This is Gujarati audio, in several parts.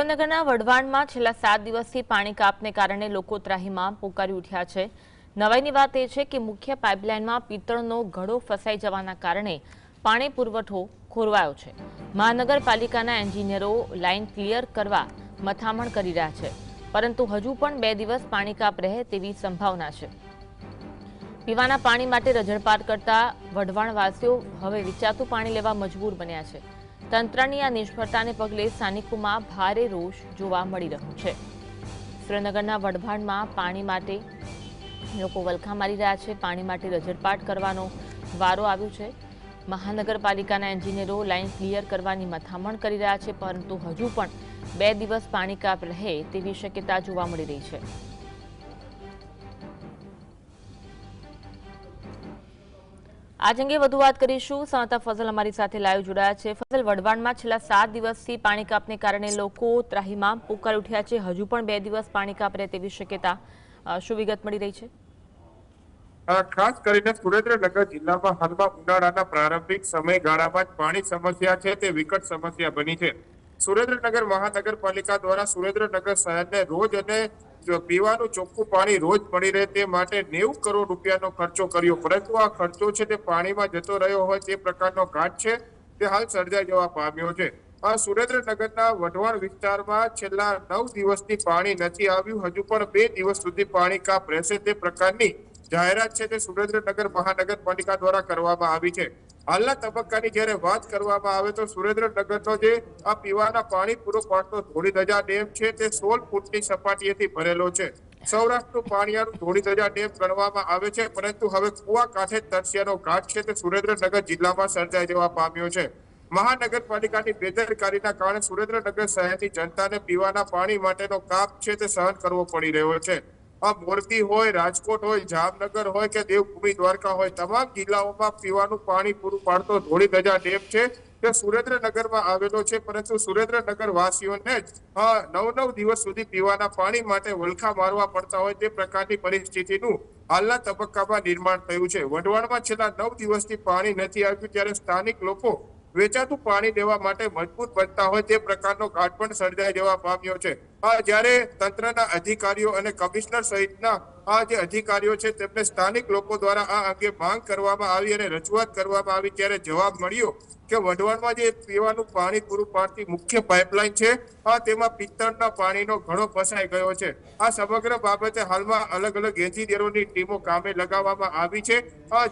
સુરેન્દ્રનગરના વઢવાણમાં છેલ્લા 7 દિવસથી પાણી કાપને કારણે લોકો ત્રાહિમામ પોકારી ઉઠ્યા છે। નવાઈની વાત એ છે કે મુખ્ય પાઇપલાઇનમાં પિત્તળનો ઘડો ફસાઈ જવાના કારણે પાણી પુરવઠો ખોરવાયો છે। મહાનગરપાલિકાના એન્જિનિયરો લાઇન ક્લિયર કરવા મથામણ કરી રહ્યા છે, પરંતુ હજુ પણ 2 દિવસ પાણી કાપ રહે તેવી સંભાવના છે। પીવાના પાણી માટે રજળપાટ કરતા વઢવાણવાસીઓ હવે વિચાતું પાણી લેવા મજબૂર બન્યા છે। તંત્રની આ નિષ્ફળતાને પગલે સ્થાનિકોમાં ભારે રોષ જોવા મળી રહ્યો છે। સુરેન્દ્રનગરના વઢવાણમાં પાણી માટે લોકો વલખા મારી રહ્યા છે। પાણી માટે રજળપાટ કરવાનો વારો આવ્યો છે। મહાનગરપાલિકાના એન્જિનિયરો લાઇન ક્લિયર કરવાની મથામણ કરી રહ્યા છે, પરંતુ હજુ પણ 2 દિવસ પાણી કાપ રહે તેવી શક્યતા જોવા મળી રહી છે। આજ અંગે વધુ વાત કરીશું। સંવાદદાતા ફઝલ અમારી સાથે લાઈવ જોડાયા છે। ફઝલ, વઢવાણમાં છેલ્લા 7 દિવસથી પાણી કાપને કારણે લોકો ત્રાહિમામ પોકારી ઉઠ્યા છે। હજુ પણ 2 દિવસ પાણી કાપ રહે તેવી શક્યતા, શું વિગત મળી રહી છે? ખાસ કરીને સુરેન્દ્રનગર જિલ્લામાં હાલમાં ઉનાળાના પ્રારંભિક સમયગાળામાં જ પાણી સમસ્યા છે તે વિકટ સમસ્યા બની છે। સુરેન્દ્રનગર મહાનગરપાલિકા દ્વારા સુરેન્દ્રનગર શહેરને રોજ અને પીવાનું ચોખ્ખું પાણી રોજ મળી રહે તે માટે 90 કરોડ રૂપિયાનો ખર્ચો કર્યો, પરંતુ આ ખર્ચો છે તે પાણીમાં જતો રહ્યો હોય તે પ્રકારનો ઘાટ છે તે હાલ સર્જાઈ જવા પામ્યો છે। આ સુરેન્દ્રનગરના વઢવાણ વિસ્તારમાં છેલ્લા 9 દિવસથી પાણી નથી આવ્યું। હજુ પણ 2 દિવસ સુધી પાણી કાપ રહેશે તે પ્રકારની જાહેરાત છે તે સુરેન્દ્રનગર મહાનગરપાલિકા દ્વારા કરવામાં આવી છે। હાલના તબક્કાની જ્યારે વાત કરવામાં આવે તો સુરેન્દ્રનગરનો જે આ પીવાના પાણી પૂરો પાડતો ધોળીધજા ડેમ છે તે 16 ફૂટની સપાટીએથી ભરેલો છે। સૌરાષ્ટ્રનું પાણીયારું ધોળીધજા ડેમ ગણવામાં આવે છે, પરંતુ હવે કુવા કાંઠે તરસ્યાનો ઘાટ છે તે સુરેન્દ્રનગર જિલ્લામાં સર્જાઈ જવા પામ્યો છે। મહાનગરપાલિકાની બેદરકારીના કારણે સુરેન્દ્રનગર શહેરની જનતાને પીવાના પાણી માટેનો કાપ છે તે સહન કરવો પડી રહ્યો છે। આ મોરબી હોય, રાજકોટ હોય, જામનગર હોય કે દેવભૂમિ દ્વારકા હોય, તમામ જિલ્લાઓમાં પીવાનું પાણી પૂરું પાડતો ધોળીધજા ડેમ છે તે સુરેન્દ્રનગરમાં આવેલો છે, પરંતુ સુરેન્દ્રનગર વાસીઓને જ 9 દિવસ સુધી પીવાના પાણી માટે વલખા મારવા પડતા હોય તે પ્રકારની પરિસ્થિતિનું હાલના તબક્કામાં નિર્માણ થયું છે। વઢવાણમાં છેલ્લા 9 દિવસથી પાણી નથી આવ્યું, ત્યારે સ્થાનિક લોકો વેચાતું પાણી લેવા માટે મજબૂર બનતા હોય તે પ્રકારનો ઘાટ પણ સર્જાઈ જવા પામ્યો છે। જ્યારે તંત્રના અધિકારીઓ અને કમિશનર સહિતના આ જે અધિકારીઓ છે તેમને સ્થાનિક લોકો દ્વારા આ અંગે માંગ કરવામાં આવી અને રજૂઆત કરવામાં આવી, ત્યારે જવાબ મળ્યો કે વઢવાણમાં જે પીવાનું પાણી પૂરું પાડતી મુખ્ય પાઇપલાઇન છે તેમાં પિત્તળના પાણીનો ઘડો ફસાઈ ગયો છે। આ સમગ્ર બાબતે હાલમાં અલગ અલગ એન્જિનિયરોની ટીમો કામે લગાવવામાં આવી છે।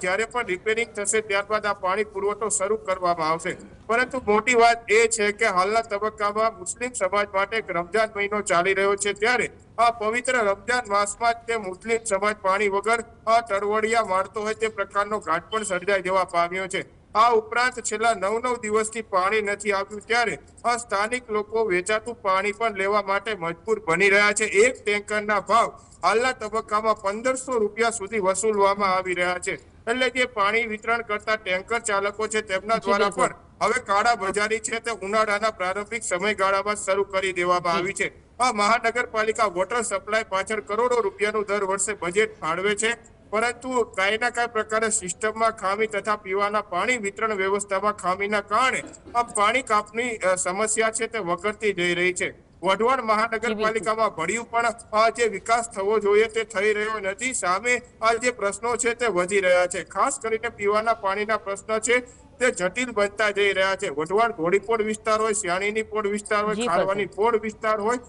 જ્યારે પણ રિપેરિંગ થશે ત્યારબાદ આ પાણી પુરવઠો શરૂ કરવામાં આવશે, પરંતુ મોટી વાત એ છે કે હાલના તબક્કામાં મુસ્લિમ સમાજ માટે રમજાન મહિનો ચાલી રહ્યો છે, ત્યારે આ પવિત્ર રમજાન માસમાં જ તે મુસ્લિમ સમાજ પાણી વગર તરવડિયા મારતો હોય તે પ્રકારનો ઘાટ પણ સર્જાઈ જવા પામ્યો છે। આ ઉપરાંત છેલ્લા 9 દિવસથી પાણી નથી આવ્યું, ત્યારે સ્થાનિક લોકો વેચાતું પાણી પણ લેવા માટે મજબૂર બની રહ્યા છે। એક ટેન્કરના ભાવ હાલના તબક્કામાં 1500 રૂપિયા સુધી વસૂલવામાં આવી રહ્યા છે, એટલે જે પાણી વિતરણ કરતા ટેન્કર ચાલકો છે તેમના દ્વારા પણ હવે કાળા બજારી છે તે ઉનાળાના પ્રારંભિક સમયગાળામાં શરૂ કરી દેવામાં આવી છે। આ મહાનગરપાલિકા વોટર સપ્લાય પાછળ કરોડો રૂપિયાનું દર વર્ષે બજેટ ફાળવે છે, પરંતુ કાંઈના કાંઈ પ્રકારે સિસ્ટમમાં ખામી તથા પીવાના પાણી વિતરણ વ્યવસ્થામાં ખામીના કારણે આ પાણી કાપની સમસ્યા છે તે વકરતી જઈ રહી છે। વઢવાણ મહાનગરપાલિકામાં ભળ્યું પણ જે વિકાસ થવો જોઈએ તે થઈ રહ્યો નથી। સામે આ જે પ્રશ્નો છે તે વધી રહ્યા છે, ખાસ કરીને પીવાના પાણીના પ્રશ્ન છે તે જટિલ બનતા જઈ રહ્યા છે। વઢવાણ ઘોડીપોળ વિસ્તાર હોય, સિયાણીની પોળ વિસ્તાર હોય, ખારવાની પોળ વિસ્તાર હોય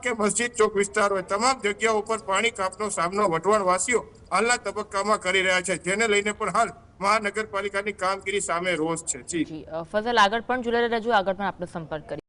કે મસ્જિદ ચોક વિસ્તાર હોય, તમામ જગ્યાઓ પર પાણી કાપનો સામનો વઢવાણ વાસીઓ હાલના તબક્કામાં કરી રહ્યા છે, જેને લઈને પણ હાલ મહાનગરપાલિકાની કામગીરી સામે રોષ છે। જી ફઝલ, આગળ પણ જોડાઈ રહેજો, આગળ પણ આપનો સંપર્ક કરી